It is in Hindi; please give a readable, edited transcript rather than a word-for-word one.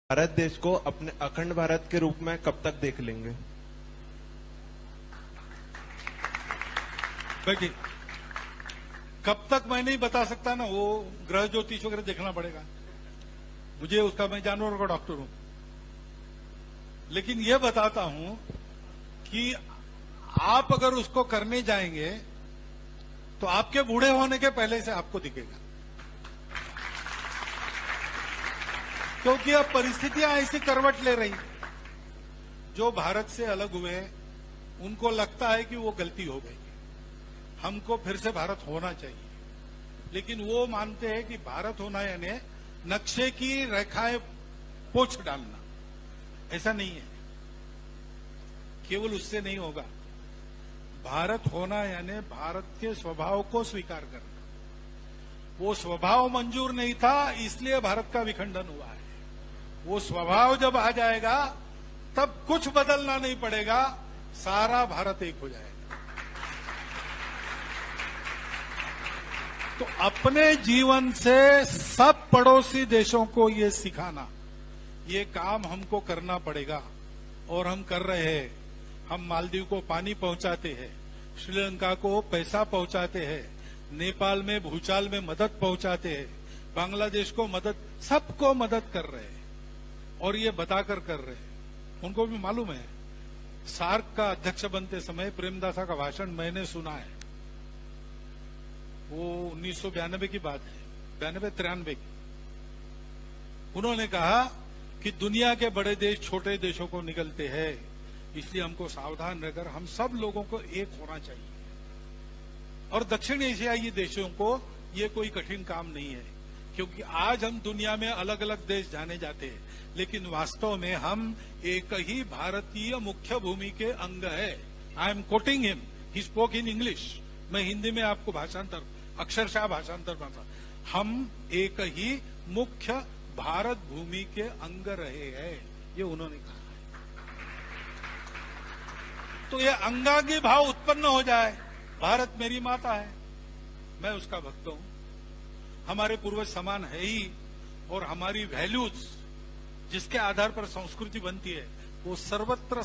भारत देश को अपने अखंड भारत के रूप में कब तक देख लेंगे? देखिए, कब तक मैं नहीं बता सकता ना, वो ग्रह ज्योतिष वगैरह देखना पड़ेगा मुझे, उसका मैं जानवरों का डॉक्टर हूं। लेकिन यह बताता हूं कि आप अगर उसको करने जाएंगे तो आपके बूढ़े होने के पहले से आपको दिखेगा, क्योंकि अब परिस्थितियां ऐसी करवट ले रही। जो भारत से अलग हुए उनको लगता है कि वो गलती हो गई, हमको फिर से भारत होना चाहिए। लेकिन वो मानते हैं कि भारत होना यानी नक्शे की रेखाएं पोंछ डालना। ऐसा नहीं है, केवल उससे नहीं होगा। भारत होना यानी भारत के स्वभाव को स्वीकार करना। वो स्वभाव मंजूर नहीं था, इसलिए भारत का विखंडन हुआ है। वो स्वभाव जब आ जाएगा तब कुछ बदलना नहीं पड़ेगा, सारा भारत एक हो जाएगा। तो अपने जीवन से सब पड़ोसी देशों को ये सिखाना, ये काम हमको करना पड़ेगा और हम कर रहे हैं। हम मालदीव को पानी पहुंचाते हैं, श्रीलंका को पैसा पहुंचाते हैं, नेपाल में भूचाल में मदद पहुंचाते हैं, बांग्लादेश को मदद, सबको मदद कर रहे हैं और ये बताकर कर रहे हैं। उनको भी मालूम है। सार्क का अध्यक्ष बनते समय प्रेमदासा का भाषण मैंने सुना है, वो 1992 की बात है, 92-93 की। उन्होंने कहा कि दुनिया के बड़े देश छोटे देशों को निगलते हैं, इसलिए हमको सावधान रहकर हम सब लोगों को एक होना चाहिए। और दक्षिण एशियाई देशों को ये कोई कठिन काम नहीं है, क्योंकि आज हम दुनिया में अलग अलग देश जाने जाते हैं, लेकिन वास्तव में हम एक ही भारतीय मुख्य भूमि के अंग है। I am quoting him, he spoke in English. मैं हिंदी में आपको भाषांतर, अक्षरशः भाषांतर करता। हम एक ही मुख्य भारत भूमि के अंग रहे हैं, ये उन्होंने कहा है। तो ये अंगांगी भाव उत्पन्न हो जाए। भारत मेरी माता है, मैं उसका भक्त हूं, हमारे पूर्वज समान है ही, और हमारी वैल्यूज जिसके आधार पर संस्कृति बनती है वो सर्वत्र